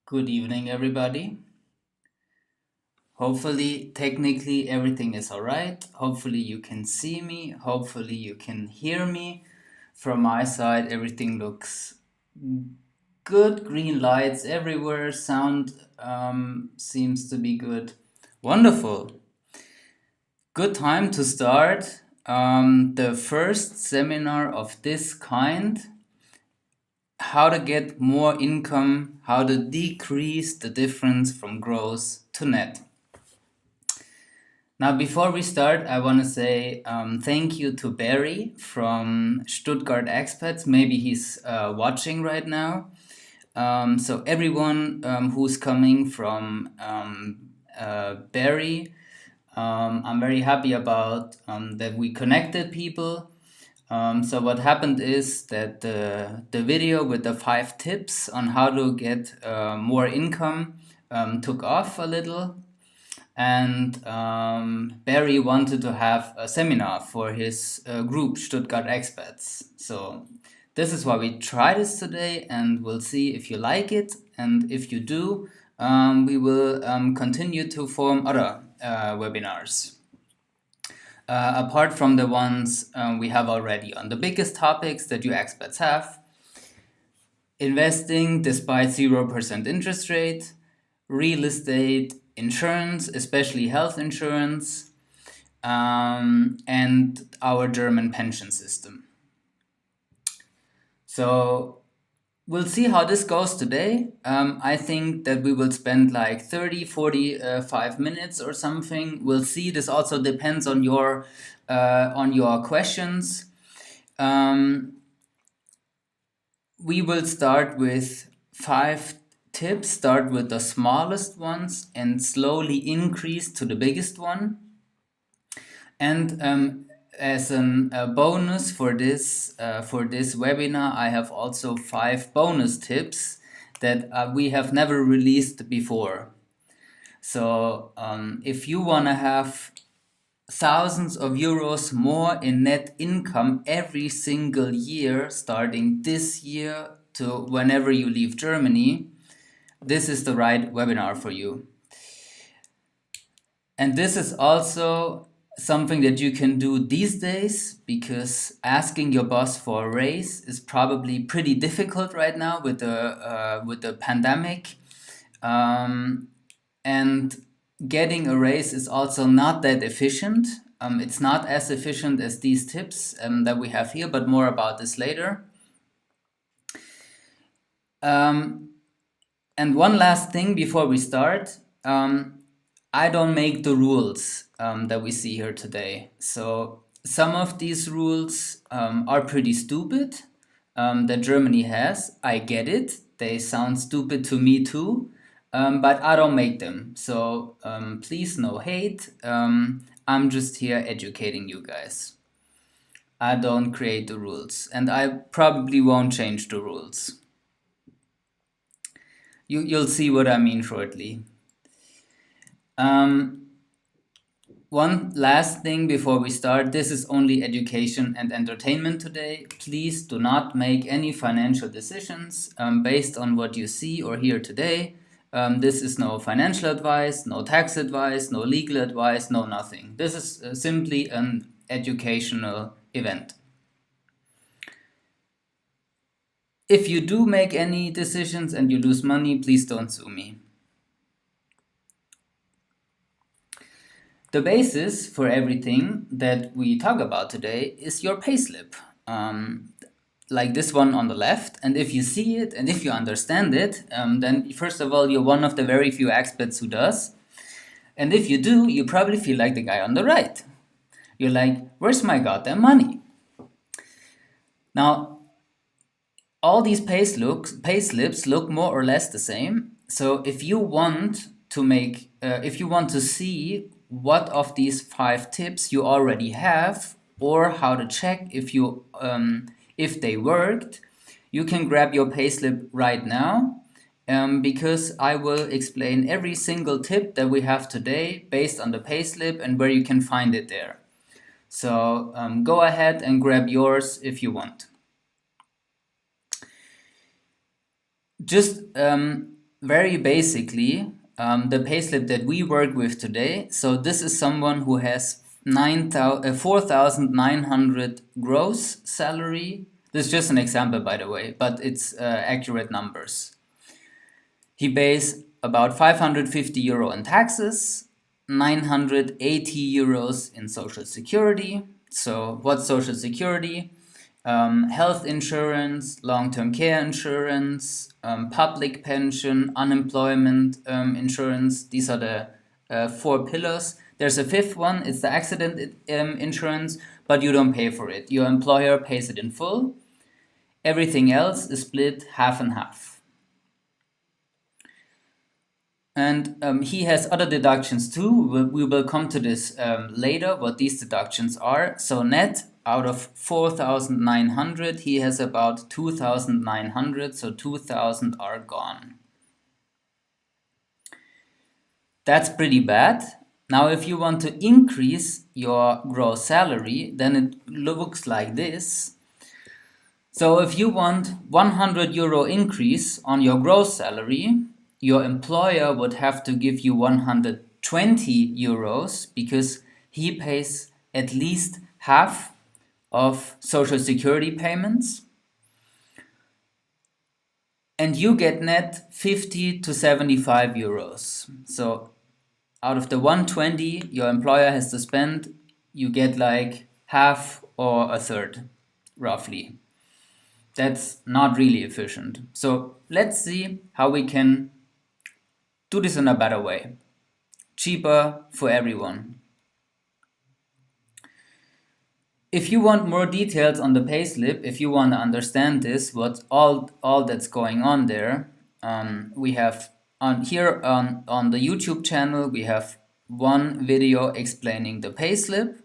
Good evening, everybody. Hopefully, technically, everything is all right. Hopefully, you can see me. Hopefully, you can hear me. From my side, everything looks good. Green lights everywhere. Sound seems to be good. Wonderful. Good time to start the first seminar of this kind. How to get more income, how to decrease the difference from gross to net. Now, before we start, I want to say thank you to Barry from Stuttgart Expats. Maybe he's watching right now. So everyone who's coming from Barry, I'm very happy about that we connected people. So what happened is that the video with the 5 tips on how to get more income took off a little. And Barry wanted to have a seminar for his group, Stuttgart Expats. So this is why we try this today, and we'll see if you like it. And if you do, we will continue to form other webinars. Apart from the ones we have already on the biggest topics that you expats have: investing despite 0% interest rate, real estate, insurance, especially health insurance, and our German pension system. So we'll see how this goes today. I think that we will spend like 30, 45 minutes or something. We'll see. This also depends on your questions. We will start with 5 tips. Start with the smallest ones and slowly increase to the biggest one. And as a bonus for this webinar, I have also 5 bonus tips that we have never released before. So if you want to have thousands of euros more in net income every single year, starting this year to whenever you leave Germany, this is the right webinar for you. And this is also something that you can do these days, because asking your boss for a raise is probably pretty difficult right now with the pandemic. And getting a raise is also not that efficient. It's not as efficient as these tips that we have here, but more about this later. And one last thing before we start. I don't make the rules that we see here today. So some of these rules are pretty stupid that Germany has. I get it. They sound stupid to me too. But I don't make them. So please, no hate. I'm just here educating you guys. I don't create the rules, and I probably won't change the rules. You'll see what I mean shortly. One last thing before we start. This is only education and entertainment today. Please do not make any financial decisions based on what you see or hear today. This is no financial advice, no tax advice, no legal advice, no nothing. This is simply an educational event. If you do make any decisions and you lose money, please don't sue me. The basis for everything that we talk about today is your payslip. Like this one on the left. And if you see it and if you understand it, then first of all, you're one of the very few experts who does. And if you do, you probably feel like the guy on the right. You're like, where's my goddamn money? Now, all these payslips look more or less the same. So if you want to see what of these 5 tips you already have, or how to check if they worked, you can grab your payslip right now, because I will explain every single tip that we have today based on the payslip and where you can find it there. So go ahead and grab yours if you want. Just very basically, the payslip that we work with today, so this is someone who has 4,900 gross salary. This is just an example, by the way, but it's accurate numbers. He pays about 550 euro in taxes, 980 euros in social security. So what's social security? Health insurance, long-term care insurance, public pension, unemployment insurance. These are the four pillars. There's a fifth one, it's the accident insurance, but you don't pay for it. Your employer pays it in full. Everything else is split half and half. And he has other deductions too. We will come to this later, what these deductions are. So net, out of 4,900, he has about 2,900, so 2,000 are gone. That's pretty bad. Now, if you want to increase your gross salary, then it looks like this. So if you want 100 euro increase on your gross salary, your employer would have to give you 120 euros because he pays at least half of social security payments. And you get net 50 to 75 euros. So out of the 120 your employer has to spend, you get like half or a third, roughly. That's not really efficient. So let's see how we can do this in a better way. Cheaper for everyone. If you want more details on the payslip, if you want to understand this, what's all that's going on there, we have on the YouTube channel, we have one video explaining the payslip,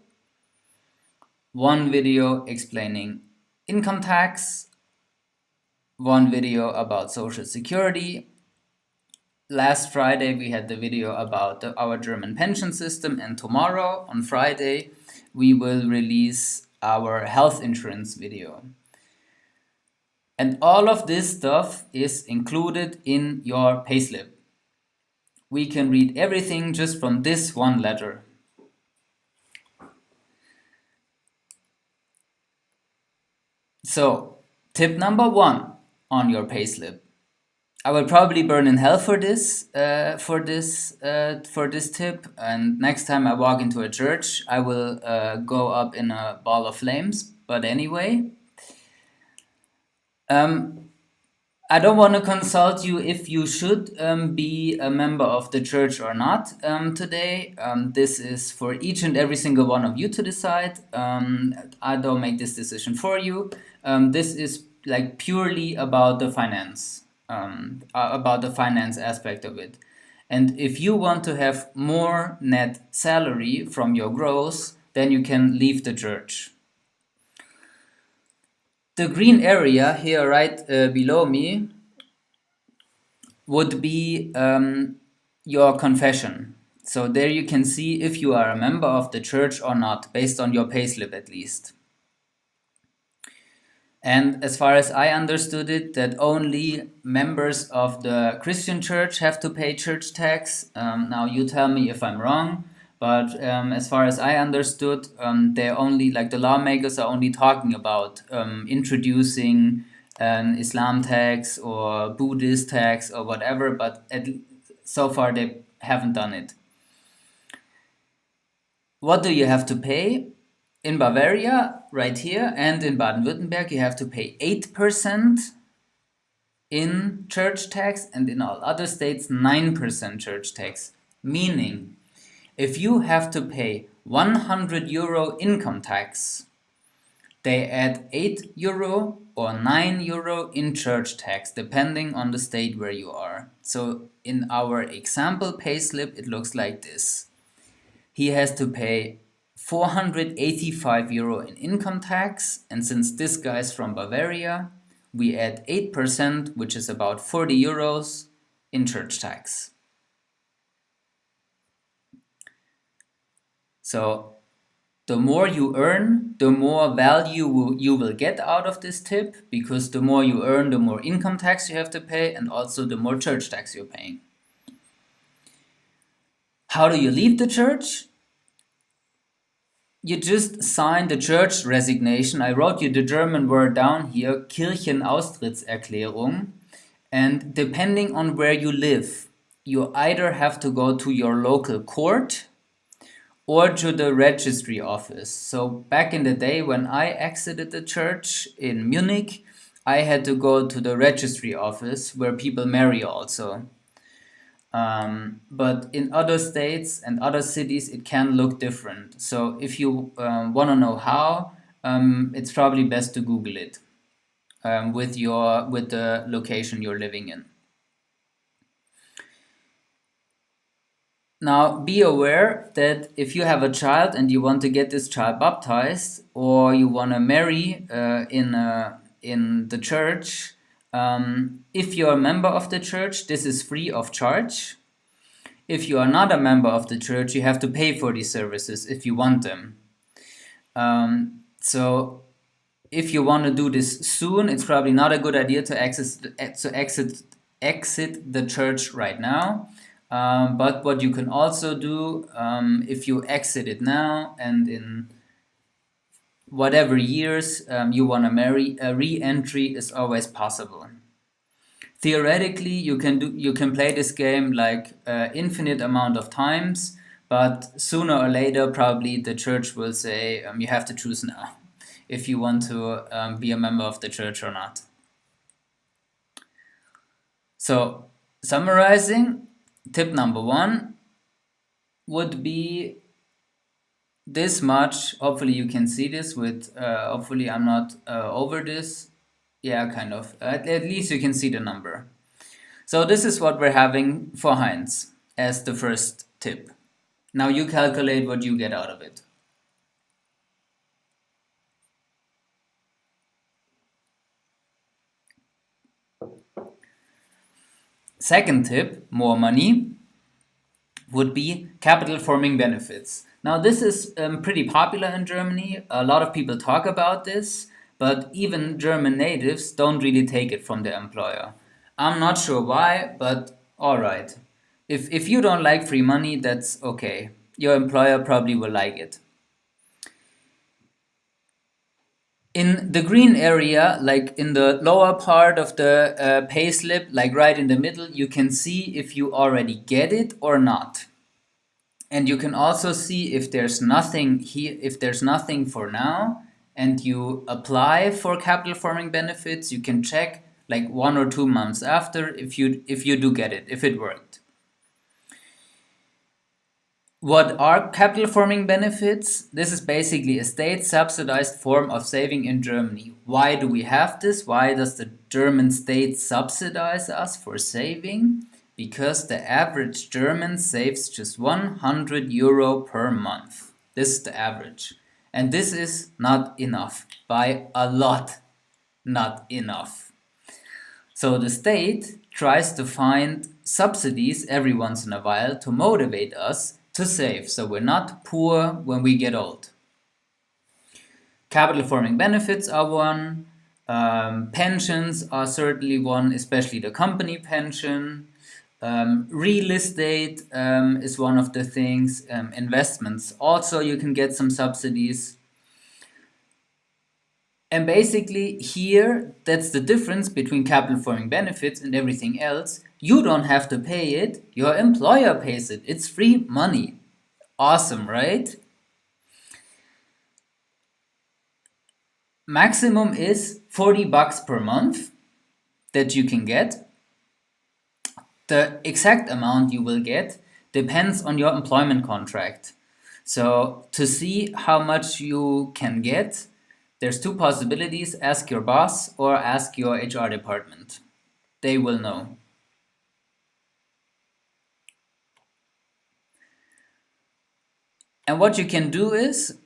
one video explaining income tax, one video about social security. Last Friday we had the video about our German pension system, and tomorrow on Friday we will release our health insurance video. And all of this stuff is included in your payslip. We can read everything just from this one letter. So, tip number 1 on your payslip. I will probably burn in hell for this tip, and next time I walk into a church, I will go up in a ball of flames. But anyway, I don't want to consult you if you should be a member of the church or not today. This is for each and every single one of you to decide. I don't make this decision for you. This is like purely about the finance, aspect of it. And if you want to have more net salary from your gross, then you can leave the church. The green area here right below me would be your confession. So there you can see if you are a member of the church or not, based on your payslip at least. And as far as I understood it, that only members of the Christian church have to pay church tax. Now you tell me if I'm wrong. But as far as I understood, they're only, like, the lawmakers are only talking about introducing an Islam tax or Buddhist tax or whatever, but so far they haven't done it. What do you have to pay? In Bavaria, right here, and in Baden-Württemberg, you have to pay 8% in church tax, and in all other states, 9% church tax. Meaning, if you have to pay 100 euro income tax, they add 8 euro or 9 euro in church tax, depending on the state where you are. So in our example payslip, it looks like this. He has to pay 485 euro in income tax, and since this guy is from Bavaria, we add 8%, which is about 40 euros in church tax. So the more you earn, the more value you will get out of this tip, because the more you earn, the more income tax you have to pay, and also the more church tax you're paying. How do you leave the church? You just sign the church resignation. I wrote you the German word down here, Kirchenaustrittserklärung. And depending on where you live, you either have to go to your local court or to the registry office. So back in the day when I exited the church in Munich, I had to go to the registry office where people marry also. But in other states and other cities, it can look different. So if you want to know how, it's probably best to Google it with the location you're living in. Now, be aware that if you have a child and you want to get this child baptized, or you want to marry in the church, if you're a member of the church, this is free of charge. If you are not a member of the church, you have to pay for these services if you want them. So if you want to do this soon, it's probably not a good idea to exit the church right now. But what you can also do, if you exit it now and in whatever years you want to marry, a re-entry is always possible. Theoretically, you can play this game like infinite amount of times, but sooner or later, probably the church will say you have to choose now if you want to be a member of the church or not. So, summarizing, tip number 1 would be this much. Hopefully you can see this with, hopefully I'm not over this. Yeah, kind of. At least you can see the number. So this is what we're having for Heinz as the first tip. Now you calculate what you get out of it. Second tip, more money, would be capital forming benefits. Now this is pretty popular in Germany. A lot of people talk about this, but even German natives don't really take it from their employer. I'm not sure why, but alright. If you don't like free money, that's okay. Your employer probably will like it. In the green area, like in the lower part of the payslip, like right in the middle, you can see if you already get it or not. And you can also see if there's nothing here, if there's nothing for now, and you apply for capital forming benefits, you can check like 1 or 2 months after if you do get it, if it worked. What are capital forming benefits? This is basically a state subsidized form of saving in Germany. Why do we have this? Why does the German state subsidize us for saving? Because the average German saves just 100 euro per month. This is the average. And this is not enough. By a lot, not enough. So the state tries to find subsidies every once in a while to motivate us to save, so we're not poor when we get old. Capital forming benefits are one. Pensions are certainly one, especially the company pension. Real estate is one of the things. Investments also, you can get some subsidies. And basically here, that's the difference between capital forming benefits and everything else. You don't have to pay it, your employer pays it. It's free money. Awesome, right? Maximum is 40 bucks per month that you can get. The exact amount you will get depends on your employment contract. So to see how much you can get, there's 2 possibilities: ask your boss or ask your HR department. They will know. And what you can do is,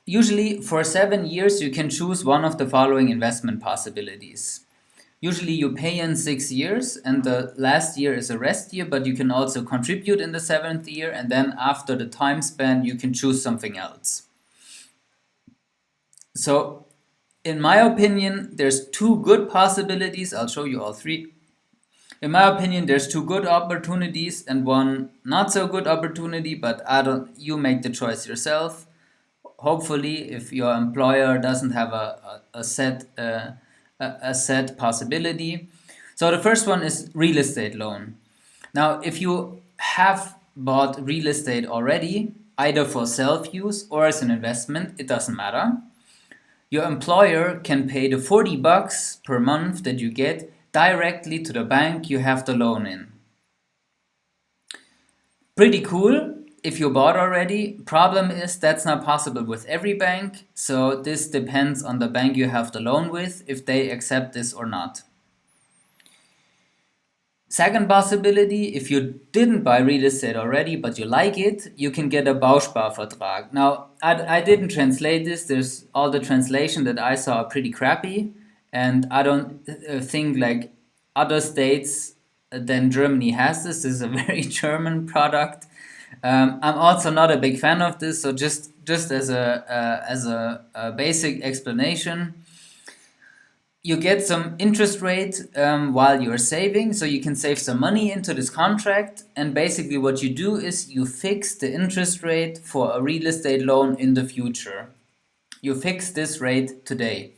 usually for 7 years, you can choose one of the following investment possibilities. Usually you pay in 6 years and the last year is a rest year, but you can also contribute in the 7th year, and then after the time span, you can choose something else. So in my opinion, there's two good possibilities. I'll show you all three. In my opinion, there's two good opportunities and one not so good opportunity, but you make the choice yourself. Hopefully, if your employer doesn't have a set possibility. So the first one is real estate loan. Now, if you have bought real estate already, either for self-use or as an investment, it doesn't matter. Your employer can pay the $40 per month that you get directly to the bank you have the loan in. Pretty cool if you bought already. Problem is that's not possible with every bank, so this depends on the bank you have the loan with, if they accept this or not. Second possibility, if you didn't buy real estate already but you like it, you can get a Bausparvertrag. Now, I didn't translate this. There's all the translation that I saw are pretty crappy, and I don't think like other states than Germany has this. This is a very German product. I'm also not a big fan of this, so just as a basic explanation, you get some interest rate while you're saving, so you can save some money into this contract, and basically what you do is you fix the interest rate for a real estate loan in the future. You fix this rate today.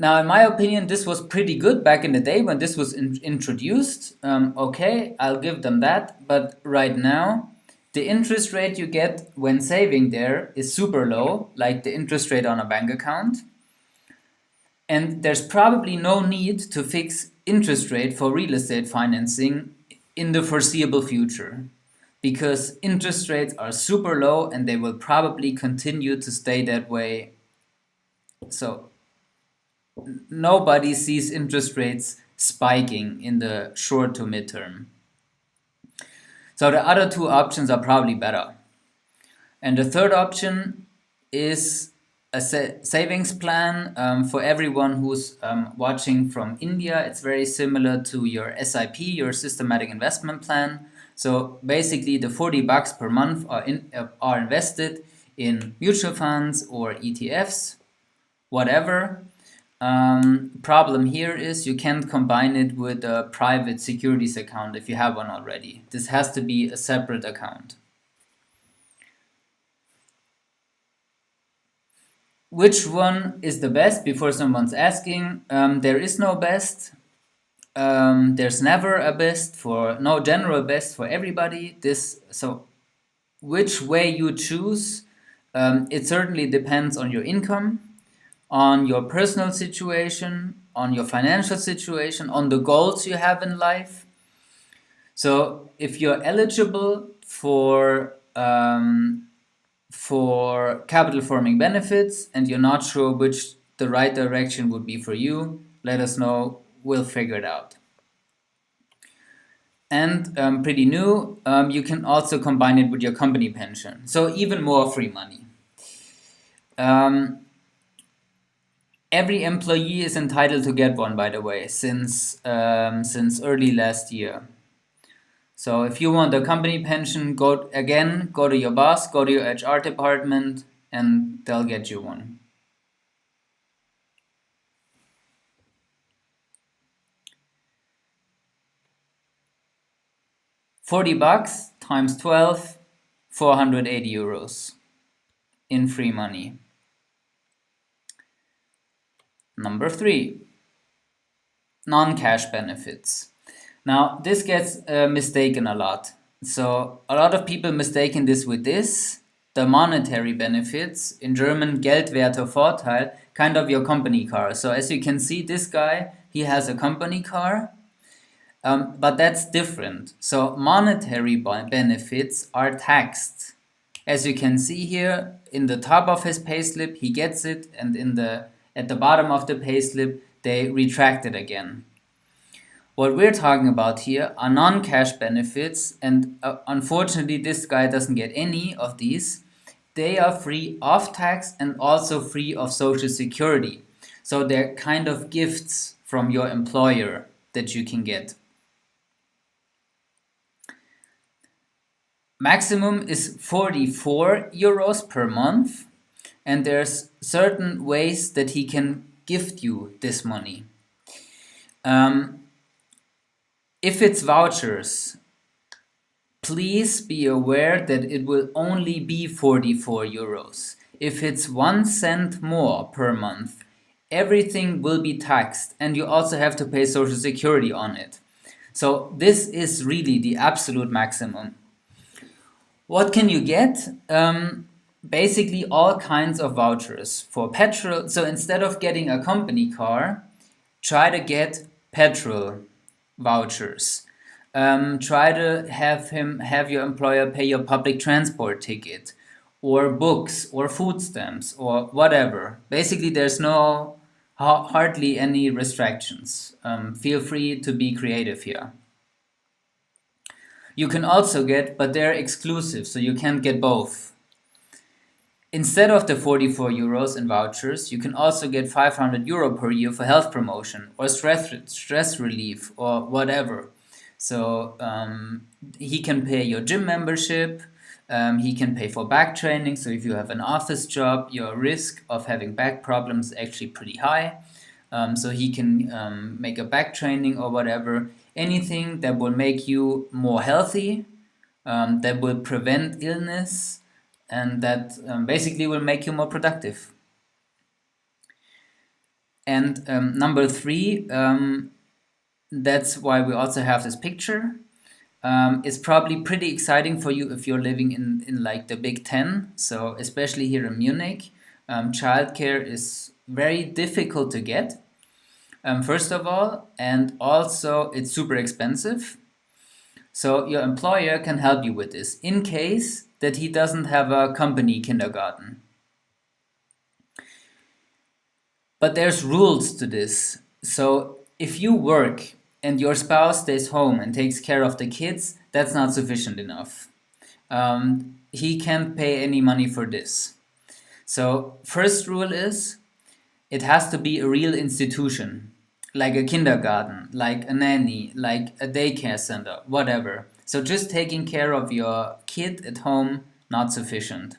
Now, in my opinion, this was pretty good back in the day when this was introduced. Okay, I'll give them that, but right now, the interest rate you get when saving there is super low, like the interest rate on a bank account. And there's probably no need to fix interest rate for real estate financing in the foreseeable future, because interest rates are super low and they will probably continue to stay that way. So nobody sees interest rates spiking in the short to midterm. So the other two options are probably better. And the third option is a savings plan for everyone who's watching from India. It's very similar to your SIP, your systematic investment plan. So basically the $40 per month are invested in mutual funds or ETFs, whatever. Problem here is you can't combine it with a private securities account if you have one already. This has to be a separate account. Which one is the best? Before someone's asking, there is no best. There's never a best for no general best for everybody. So which way you choose, it certainly depends on your income, on your personal situation, on your financial situation, on the goals you have in life. So if you're eligible for capital forming benefits and you're not sure which the right direction would be for you, let us know. We'll figure it out. And pretty new, you can also combine it with your company pension. So even more free money. Every employee is entitled to get one, by the way, since early last year. So if you want a company pension, go to your boss, go to your HR department, and they'll get you one. $40 times 12, 480 euros in free money. Number 3, non-cash benefits. Now, this gets mistaken a lot. So a lot of people mistaken this with this, the monetary benefits, in German Geldwertevorteil, kind of your company car. So as you can see, this guy, he has a company car, but that's different. So monetary benefits are taxed. As you can see here, in the top of his payslip, he gets it, and at the bottom of the payslip, they retract it again. What we're talking about here are non-cash benefits, and unfortunately this guy doesn't get any of these. They are free of tax and also free of social security. So they're kind of gifts from your employer that you can get. Maximum is 44 euros per month. and there's certain ways that he can gift you this money. Um, if it's vouchers, please be aware that it will only be 44 euros. If it's 1 cent more per month, everything will be taxed and you also have to pay Social Security on it. So this is really the absolute maximum. What can you get? Basically all kinds of vouchers for petrol. So instead of getting a company car, try to get petrol vouchers. Try to have your employer pay your public transport ticket, or books, or food stamps, or whatever. Basically, there's no hardly any restrictions. Feel free to be creative here. You can also get, but they're exclusive, so you can't get both. Instead of the 44 euros in vouchers, you can also get 500 euro per year for health promotion or stress relief or whatever. So he can pay your gym membership, he can pay for back training. So if you have an office job, your risk of having back problems is actually pretty high. So he can make a back training or whatever. Anything that will make you more healthy, that will prevent illness, and that basically will make you more productive. And number three, that's why we also have this picture. It's probably pretty exciting for you if you're living in like the Big Ten. So especially here in Munich, childcare is very difficult to get. First of all, and also it's super expensive. So your employer can help you with this in case that he doesn't have a company kindergarten. But there's rules to this. So if you work and your spouse stays home and takes care of the kids, that's not sufficient enough. He can't pay any money for this. So first rule is it has to be a real institution, like a kindergarten, like a nanny, like a daycare center, whatever. So just taking care of your kid at home, not sufficient.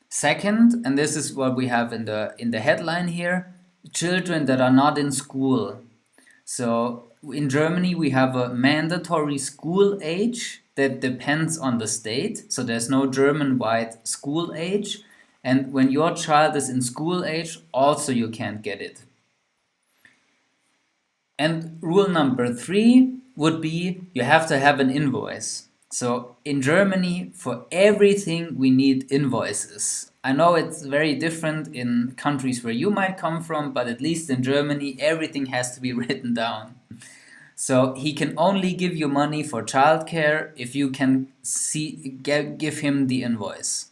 Second, and this is what we have in the headline here, children that are not in school. So in Germany we have a mandatory school age that depends on the state. So there's no German-wide school age. And when your child is in school age, also you can't get it. And rule number three would be you have to have an invoice. So in Germany, for everything we need invoices. I know it's very different in countries where you might come from, but at least in Germany, everything has to be written down. So he can only give you money for childcare if you can give him the invoice.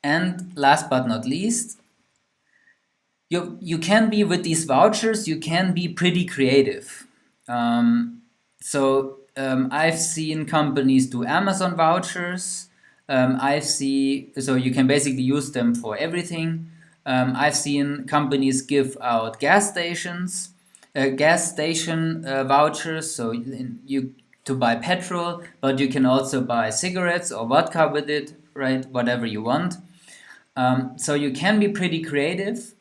And last but not least, you can be with these vouchers, you can be pretty creative. I've seen companies do Amazon vouchers. So you can basically use them for everything. I've seen companies give out gas station vouchers. So you to buy petrol, but you can also buy cigarettes or vodka with it, right? Whatever you want. So you can be pretty creative,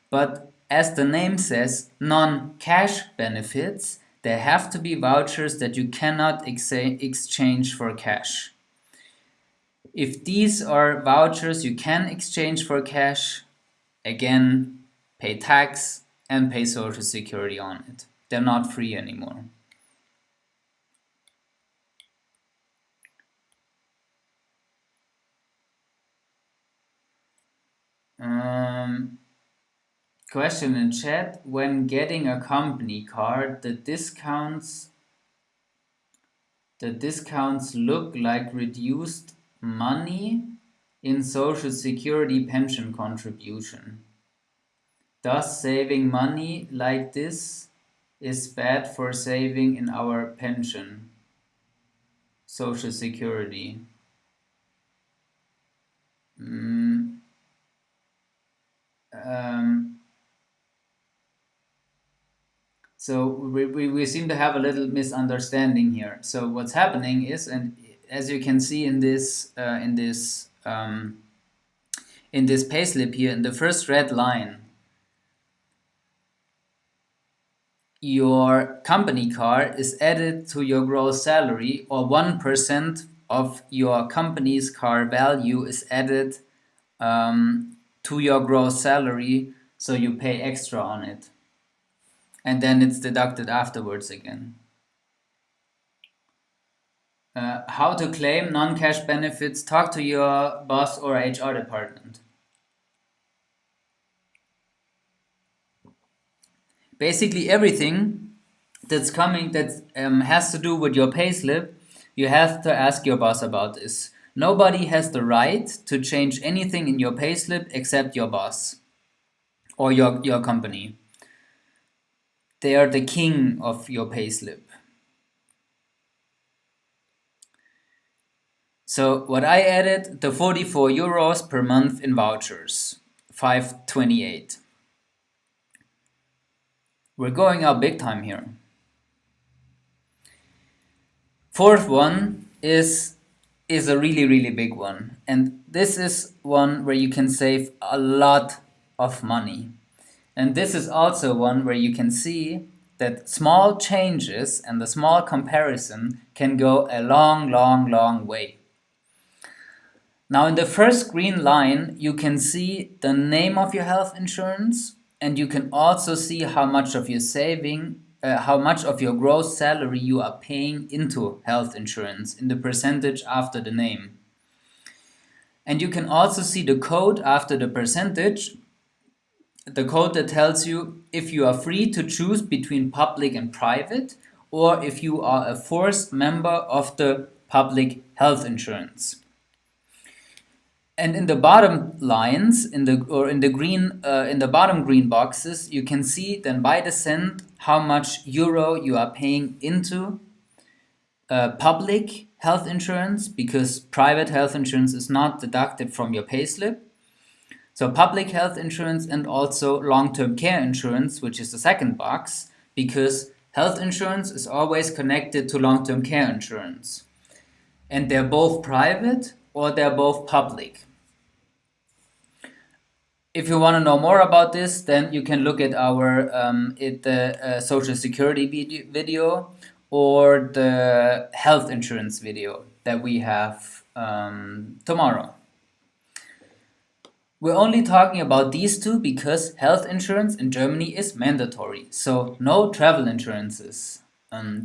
but as the name says, non-cash benefits, there have to be vouchers that you cannot exchange for cash. If these are vouchers you can exchange for cash, again, pay tax and pay Social Security on it. They're not free anymore. Question in chat: when getting a company card, the discounts look like reduced money in Social Security pension contribution. Thus, saving money like this is bad for saving in our pension, Social Security. So we seem to have a little misunderstanding here. So what's happening is, and as you can see in this payslip here, in the first red line, your company car is added to your gross salary, or 1% of your company's car value is added to your gross salary, so you pay extra on it. And then it's deducted afterwards again. How to claim non-cash benefits? Talk to your boss or HR department. Basically everything that's coming that has to do with your payslip, you have to ask your boss about this. Nobody has the right to change anything in your payslip except your boss or your company. They are the king of your payslip. So what I added, the 44 euros per month in vouchers, 528. We're going up big time here. Fourth one is a really big one, and this is one where you can save a lot of money. And this is also one where you can see that small changes and the small comparison can go a long way. Now in the first green line, you can see the name of your health insurance, and you can also see how much of your how much of your gross salary you are paying into health insurance in the percentage after the name. And you can also see the code after the percentage, the code that tells you if you are free to choose between public and private, or if you are a forced member of the public health insurance. And in the bottom lines, in the bottom green boxes, you can see then by the cent how much euro you are paying into public health insurance, because private health insurance is not deducted from your payslip. So public health insurance, and also long-term care insurance, which is the second box, because health insurance is always connected to long-term care insurance. And they're both private or they're both public. If you want to know more about this, then you can look at our Social Security video or the health insurance video that we have tomorrow. We're only talking about these two because health insurance in Germany is mandatory, so no travel insurances.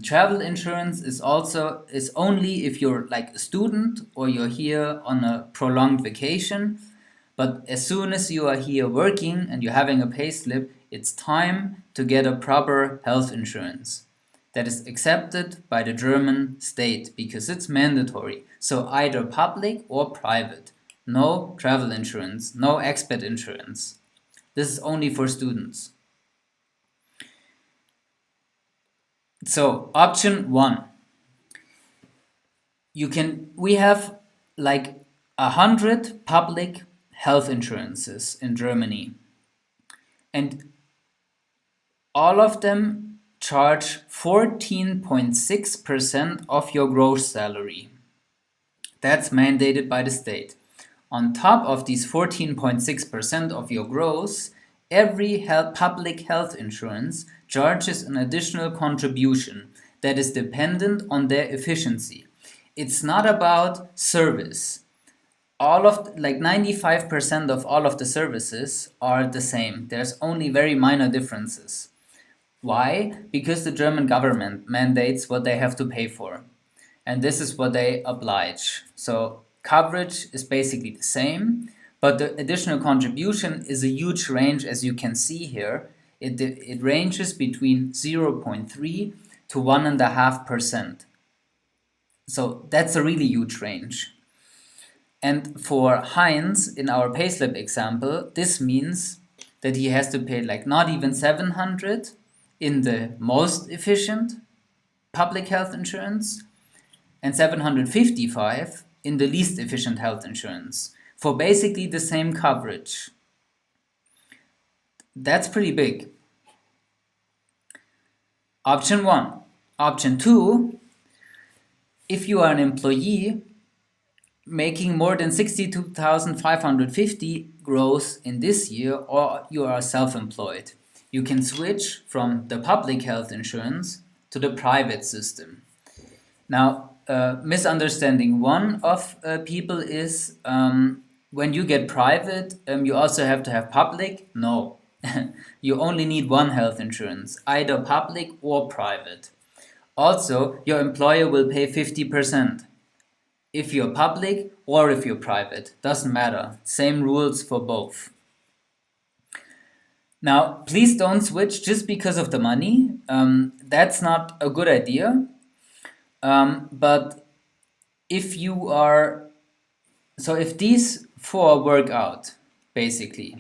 Travel insurance is only if you're like a student or you're here on a prolonged vacation. But as soon as you are here working and you're having a payslip, it's time to get a proper health insurance that is accepted by the German state, because it's mandatory. So either public or private. No travel insurance, no expat insurance. This is only for students. So option 1. We have like 100 public health insurances in Germany, and all of them charge 14.6% of your gross salary. That's mandated by the state. On top of these 14.6% of your gross, every public health insurance charges an additional contribution that is dependent on their efficiency. It's not about service. 95% of all of the services are the same. There's only very minor differences. Why? Because the German government mandates what they have to pay for. And this is what they oblige. So coverage is basically the same, but the additional contribution is a huge range, as you can see here. It ranges between 0.3 to 1.5%. So that's a really huge range. And for Heinz, in our payslip example, this means that he has to pay like not even 700 in the most efficient public health insurance and 755 in the least efficient health insurance for basically the same coverage. That's pretty big. Option 1. Option 2, if you are an employee making more than 62,550 gross in this year, or you are self-employed, you can switch from the public health insurance to the private system. Now, misunderstanding one of people is when you get private, you also have to have public. No, you only need one health insurance, either public or private. Also, your employer will pay 50% if you're public or if you're private. Doesn't matter. Same rules for both. Now, please don't switch just because of the money. That's not a good idea. But if you are, so if these four work out, basically,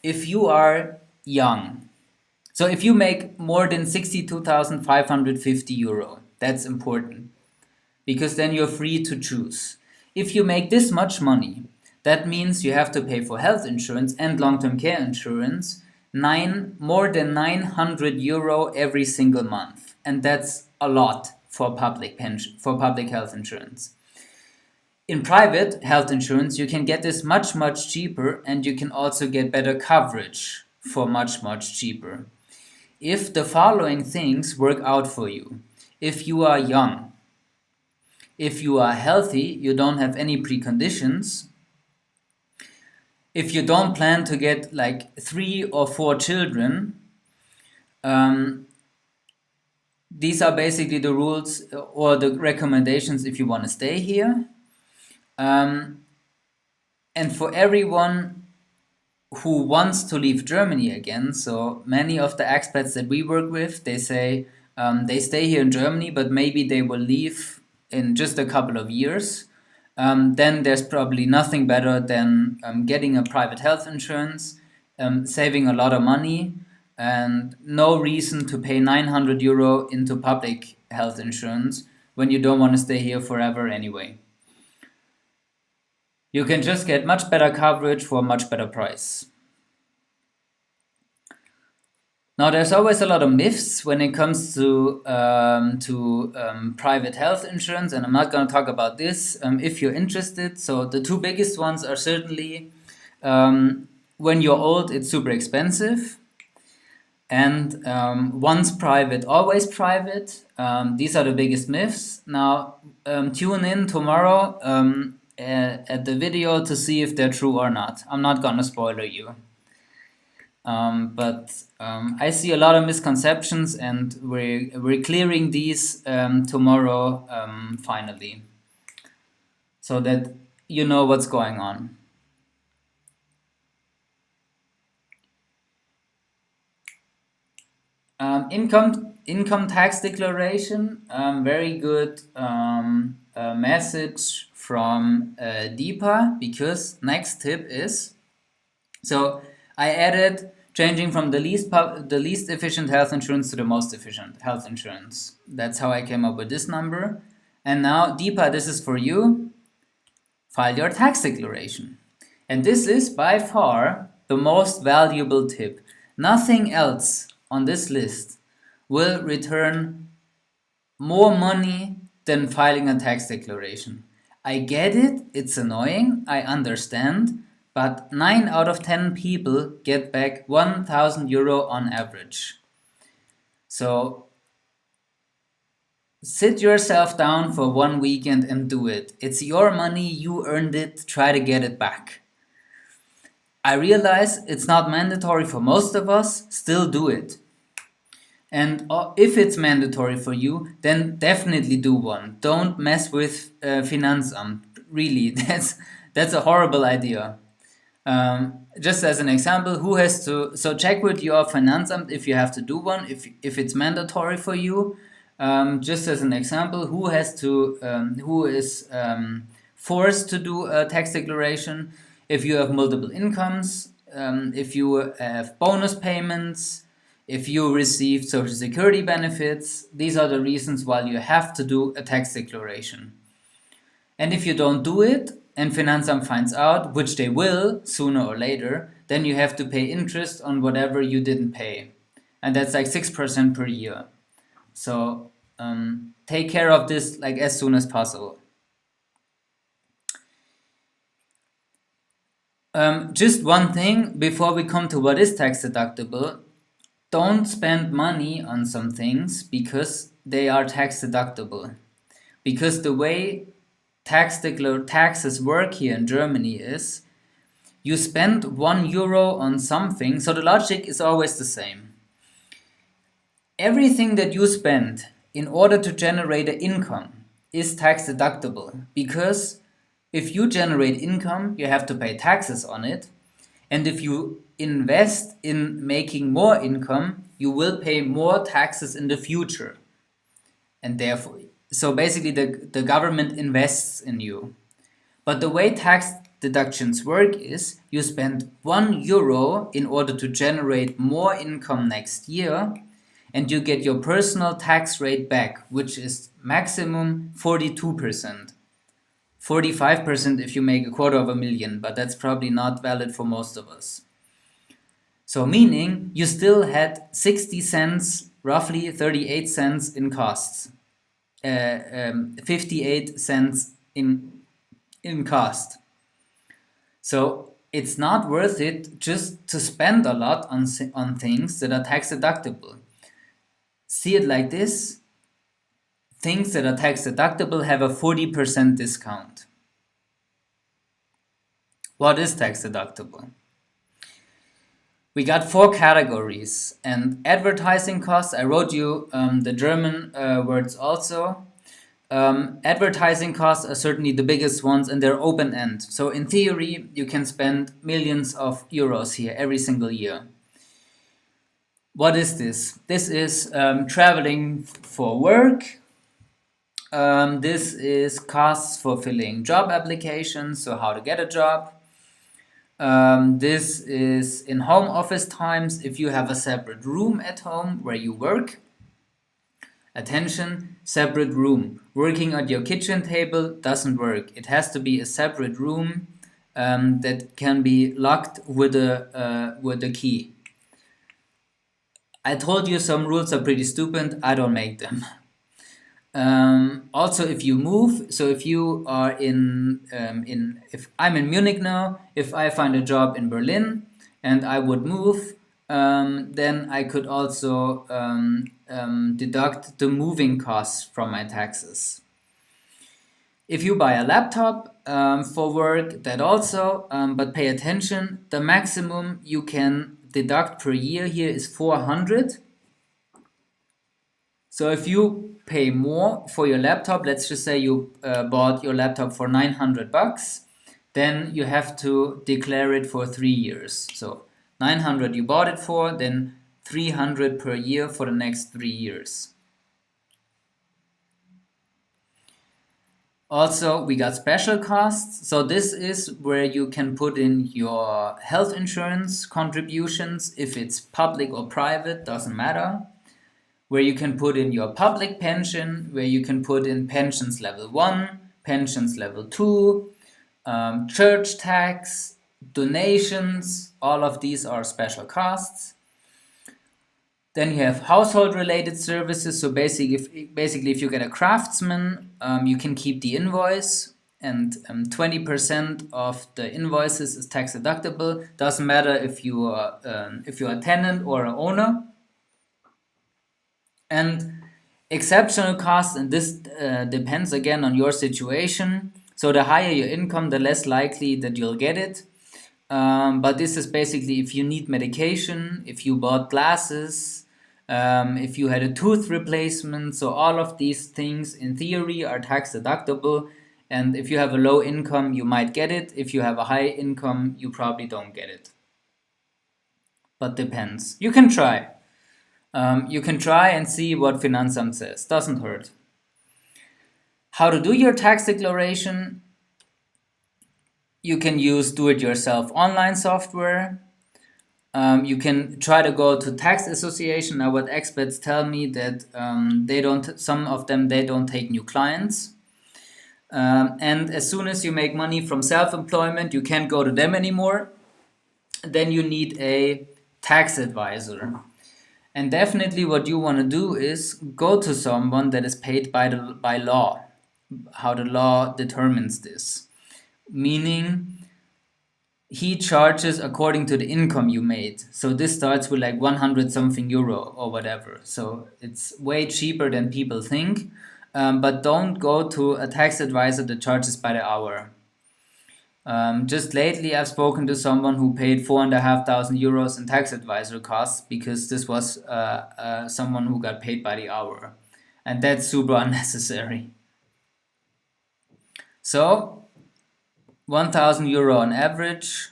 if you are young, so if you make more than 62,550 euro, that's important because then you're free to choose. If you make this much money, that means you have to pay for health insurance and long-term care insurance more than 900 euro every single month, and that's a lot for public health insurance. In private health insurance, you can get this much cheaper, and you can also get better coverage for much cheaper. If the following things work out for you: if you are young, if you are healthy, you don't have any preconditions, if you don't plan to get like 3 or 4 children, these are basically the rules or the recommendations if you want to stay here. And for everyone who wants to leave Germany again, so many of the expats that we work with, they say they stay here in Germany, but maybe they will leave in just a couple of years. Then there's probably nothing better than getting a private health insurance, saving a lot of money, and no reason to pay 900 euro into public health insurance when you don't want to stay here forever anyway. You can just get much better coverage for a much better price. Now, there's always a lot of myths when it comes to private health insurance, and I'm not going to talk about this if you're interested. So the two biggest ones are certainly when you're old, it's super expensive, and once private, always private. These are the biggest myths. Now, tune in tomorrow at the video to see if they're true or not. I'm not going to spoiler you. But I see a lot of misconceptions, and we're clearing these tomorrow finally, so that you know what's going on. Income tax declaration, very good message from Deepa, because next tip is, so I added changing from the least efficient health insurance to the most efficient health insurance. That's how I came up with this number. And now, Deepa, this is for you. File your tax declaration. And this is by far the most valuable tip. Nothing else on this list will return more money than filing a tax declaration. I get it, it's annoying, I understand, but 9 out of 10 people get back 1,000 euro on average. So sit yourself down for one weekend and do it. It's your money, you earned it, try to get it back. I realize it's not mandatory for most of us, still do it. And if it's mandatory for you, then definitely do one. Don't mess with Finanzamt. Really, that's a horrible idea. Just as an example, who has to, so check with your Finanzamt if you have to do one, if it's mandatory for you. Just as an example, who is forced to do a tax declaration? If you have multiple incomes, if you have bonus payments, if you receive social security benefits, these are the reasons why you have to do a tax declaration. And if you don't do it, and Finanzamt finds out, which they will sooner or later, then you have to pay interest on whatever you didn't pay. And that's like 6% per year. So take care of this like as soon as possible. Just one thing before we come to what is tax deductible. Don't spend money on some things because they are tax deductible. Because the way taxes work here in Germany is you spend €1 on something, so the logic is always the same. Everything that you spend in order to generate an income is tax deductible, because if you generate income, you have to pay taxes on it. And if you invest in making more income, you will pay more taxes in the future. And therefore, so basically the government invests in you. But the way tax deductions work is you spend €1 in order to generate more income next year, and you get your personal tax rate back, which is maximum 42%. 45% if you make $250,000, but that's probably not valid for most of us. So meaning you still had 60 cents, roughly 38 cents in costs, 58 cents in cost. So it's not worth it just to spend a lot on things that are tax deductible. See it like this. Things that are tax deductible have a 40% discount. What is tax deductible? We got 4 categories, and advertising costs, I wrote you the German words also. Advertising costs are certainly the biggest ones, and they're open-end. So in theory, you can spend millions of euros here every single year. What is this? This is traveling for work. This is costs for filling job applications, so how to get a job. This is in home office times, if you have a separate room at home where you work. Attention, separate room. Working at your kitchen table doesn't work. It has to be a separate room that can be locked with a key. I told you some rules are pretty stupid. I don't make them. Also, if you move, so if you are if I'm in Munich now, if I find a job in Berlin and I would move, then I could also deduct the moving costs from my taxes. If you buy a laptop for work, that also, but pay attention, the maximum you can deduct per year here is 400. So if you pay more for your laptop, let's just say you bought your laptop for $900, then you have to declare it for 3 years. So 900 you bought it for, then 300 per year for the next 3 years. Also, we got special costs. So this is where you can put in your health insurance contributions, if it's public or private, doesn't matter. Where you can put in your public pension, where you can put in pensions level 1, pensions level 2, church tax, donations, all of these are special costs. Then you have household-related services. So basically, if you get a craftsman, you can keep the invoice, and 20% of the invoices is tax deductible. Doesn't matter if you are a tenant or an owner. And exceptional costs, and this depends again on your situation. So the higher your income, the less likely that you'll get it. But this is basically if you need medication, if you bought glasses, if you had a tooth replacement. So all of these things in theory are tax deductible. And if you have a low income, you might get it. If you have a high income, you probably don't get it. But depends. You can try. You can try and see what Finanzamt says. Doesn't hurt. How to do your tax declaration? You can use do-it-yourself online software. You can try to go to tax association. Now, what experts tell me that some of them don't take new clients. And as soon as you make money from self-employment, you can't go to them anymore. Then you need a tax advisor. And definitely what you want to do is go to someone that is paid by law, how the law determines this. Meaning he charges according to the income you made. So this starts with like 100 something euro or whatever. So it's way cheaper than people think. But don't go to a tax advisor that charges by the hour. Just lately, I've spoken to someone who paid 4,500 euros in tax advisor costs because this was someone who got paid by the hour. And that's super unnecessary. So, 1,000 euro on average,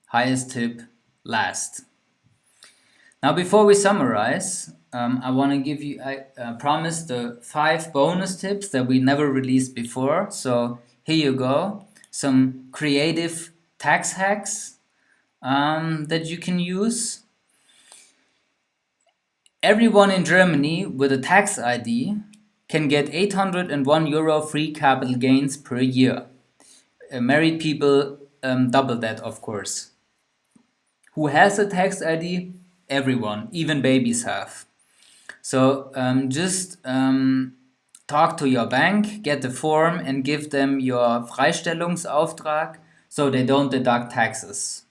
highest tip last. Now, before we summarize, I want to give you, I promised the 5 bonus tips that we never released before. So, here you go. Some creative tax hacks that you can use. Everyone in Germany with a tax ID can get 801 euro free capital gains per year. Married people double that, of course. Who has a tax ID? Everyone, even babies have. So just talk to your bank, get the form and give them your Freistellungsauftrag so they don't deduct taxes.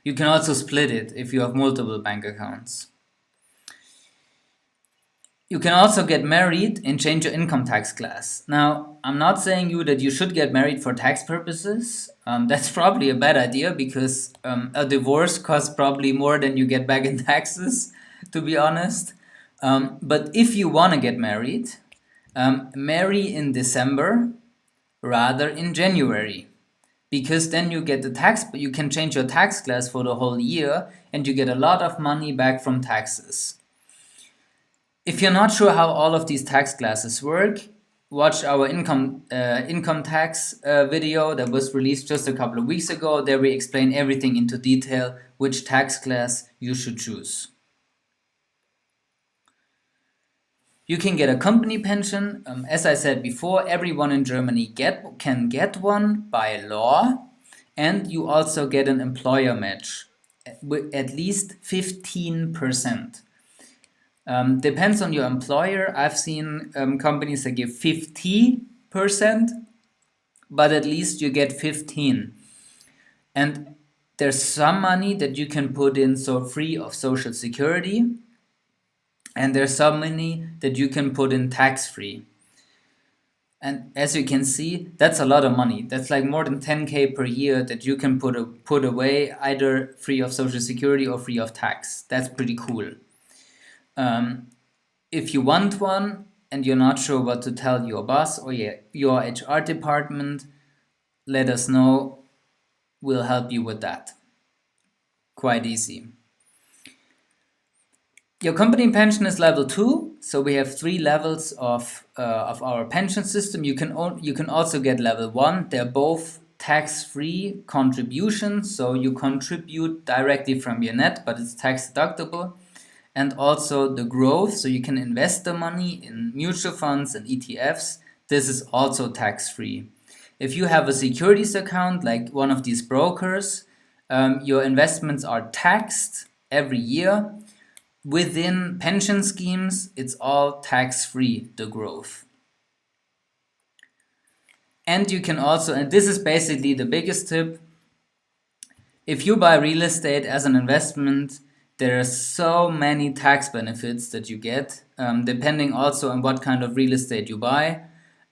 You can also split it if you have multiple bank accounts. You can also get married and change your income tax class. Now, I'm not saying you that you should get married for tax purposes. That's probably a bad idea because a divorce costs probably more than you get back in taxes, to be honest. But if you want to get married, marry in December rather in January. Because then you get the tax, you can change your tax class for the whole year and you get a lot of money back from taxes. If you're not sure how all of these tax classes work, watch our income tax video that was released just a couple of weeks ago. There we explain everything into detail, which tax class you should choose. You can get a company pension. As I said before, everyone in Germany can get one by law, and you also get an employer match with at least 15%. Depends on your employer. I've seen companies that give 50%, but at least you get 15. And there's some money that you can put in so free of Social Security, and there's some money that you can put in tax-free. And as you can see, that's a lot of money. That's like more than 10K per year that you can put away, either free of Social Security or free of tax. That's pretty cool. If you want one and you're not sure what to tell your boss or your HR department, let us know. We'll help you with that. Quite easy. Your company pension is level 2, so we have 3 levels of our pension system. You can also get level 1. They're both tax-free contributions, so you contribute directly from your net, but it's tax deductible. And also the growth, so you can invest the money in mutual funds and ETFs. This is also tax-free. If you have a securities account like one of these brokers, your investments are taxed every year. Within pension schemes, it's all tax-free, the growth. And you can also, and this is basically the biggest tip, if you buy real estate as an investment, there are so many tax benefits that you get, depending also on what kind of real estate you buy.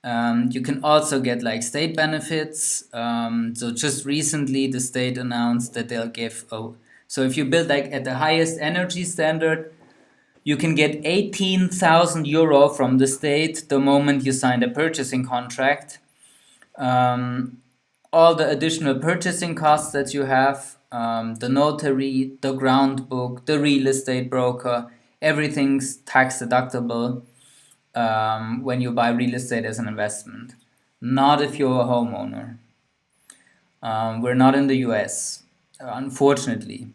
You can also get like state benefits. So just recently the state announced that they'll give, so if you build like at the highest energy standard, you can get 18,000 euro from the state the moment you sign a purchasing contract. All the additional purchasing costs that you have, the notary, the ground book, the real estate broker, everything's tax deductible when you buy real estate as an investment. Not if you're a homeowner. We're not in the US, unfortunately.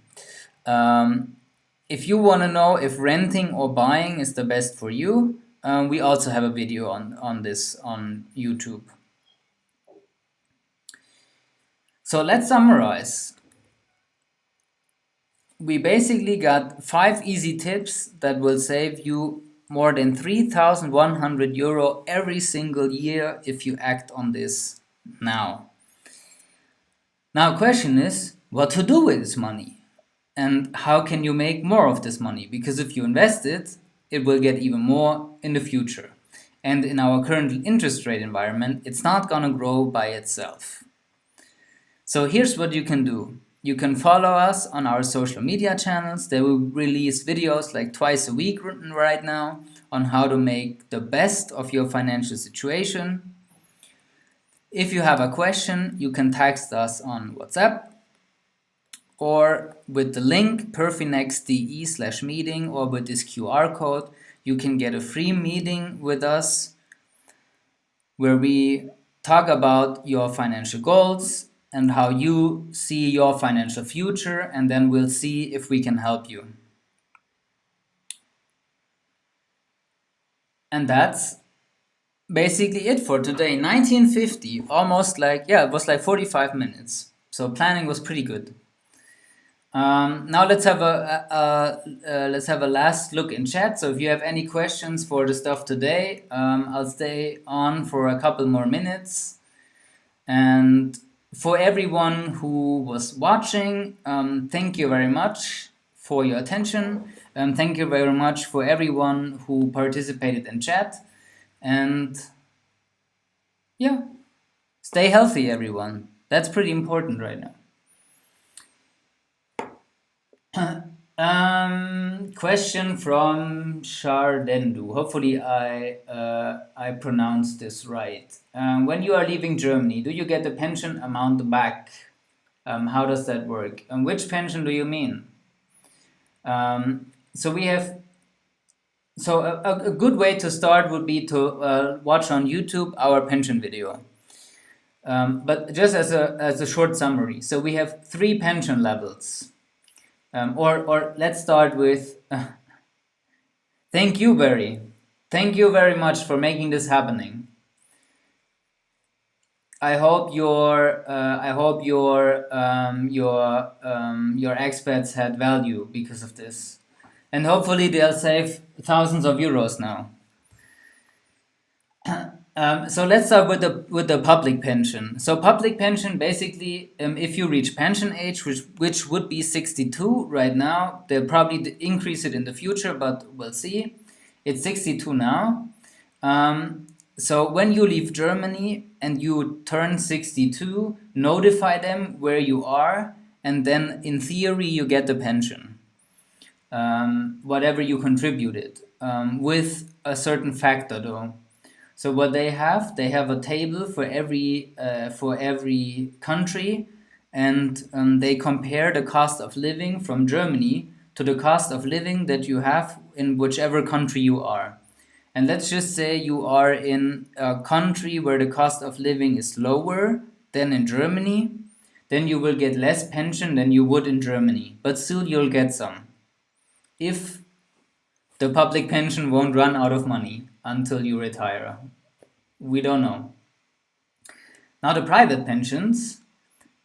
If you want to know if renting or buying is the best for you, we also have a video on this on YouTube. So let's summarize. we basically got 5 easy tips that will save you more than 3,100 euro every single year if you act on this now. Now, question is what to do with this money and how can you make more of this money? Because if you invest it, it will get even more in the future. And in our current interest rate environment, it's not going to grow by itself. So here's what you can do. You can follow us on our social media channels. They will release videos like twice a week right now on how to make the best of your financial situation. If you have a question, you can text us on WhatsApp or with the link perfinex.de/meeting or with this QR code, you can get a free meeting with us where we talk about your financial goals and how you see your financial future, and then we'll see if we can help you. And that's basically it for today. 1950, almost like, yeah, it was like 45 minutes. So planning was pretty good. Now let's have a last look in chat. So if you have any questions for the stuff today, I'll stay on for a couple more minutes. And for everyone who was watching, thank you very much for your attention. Thank you very much for everyone who participated in chat. And yeah, stay healthy, everyone. That's pretty important right now. Question from Shardendu. Hopefully I pronounced this right. When you are leaving Germany, do you get the pension amount back? How does that work? And which pension do you mean? So a good way to start would be to watch on YouTube our pension video. But just as a short summary, so we have 3 pension levels. Or let's start with thank you, Barry. Thank you very much for making this happening. I hope your expats had value because of this, and hopefully they'll save thousands of euros now. So let's start with the public pension. So public pension, basically, if you reach pension age, which would be 62 right now, they'll probably increase it in the future, but we'll see. It's 62 now. So when you leave Germany and you turn 62, notify them where you are, and then in theory you get the pension, whatever you contributed, with a certain factor though. So what they have a table for every country, and they compare the cost of living from Germany to the cost of living that you have in whichever country you are. And let's just say you are in a country where the cost of living is lower than in Germany, then you will get less pension than you would in Germany, but still you'll get some. If the public pension won't run out of money until you retire. We don't know. Now the private pensions,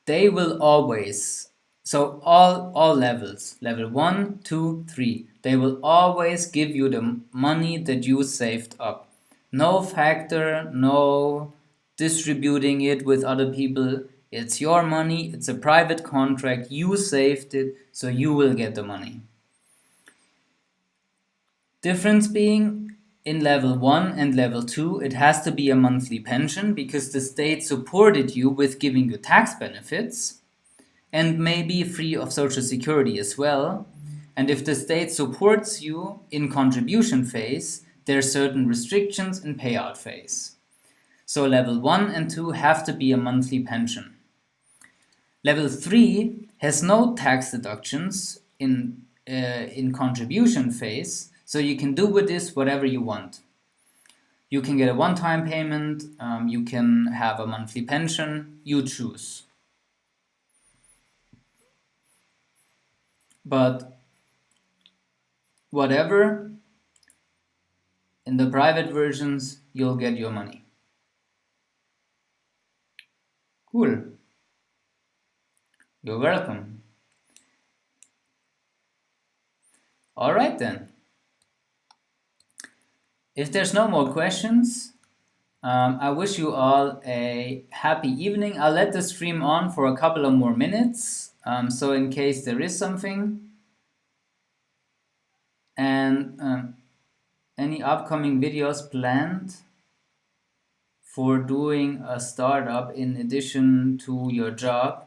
they will always, so all levels, level 1, 2, 3, they will always give you the money that you saved up. No factor, no distributing it with other people. It's your money, it's a private contract, you saved it, so you will get the money. Difference being, in level 1 and level 2, it has to be a monthly pension because the state supported you with giving you tax benefits and maybe free of social security as well. And if the state supports you in contribution phase, there are certain restrictions in payout phase. So level 1 and 2 have to be a monthly pension. Level 3 has no tax deductions in contribution phase, so you can do with this whatever you want. You can get a one-time payment, you can have a monthly pension, you choose. But whatever, in the private versions, you'll get your money. Cool. You're welcome. All right then. If there's no more questions, I wish you all a happy evening. I'll let the stream on for a couple of more minutes, so in case there is something. And any upcoming videos planned for doing a startup in addition to your job?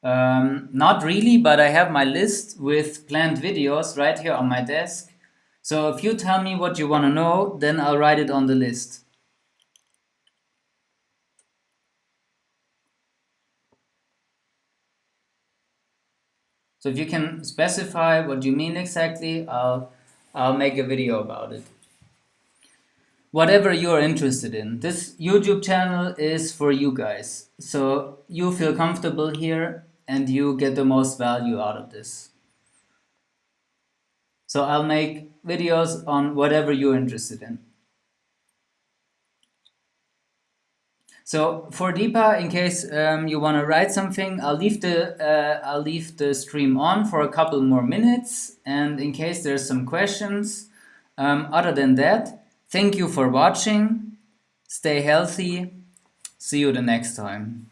Not really, but I have my list with planned videos right here on my desk. So if you tell me what you want to know, then I'll write it on the list. So if you can specify what you mean exactly, I'll make a video about it. Whatever you're interested in. This YouTube channel is for you guys. So you feel comfortable here and you get the most value out of this. So I'll make videos on whatever you're interested in. So for Deepa, in case you want to write something, I'll leave the stream on for a couple more minutes, and in case there's some questions. Other than that, thank you for watching. Stay healthy. See you the next time.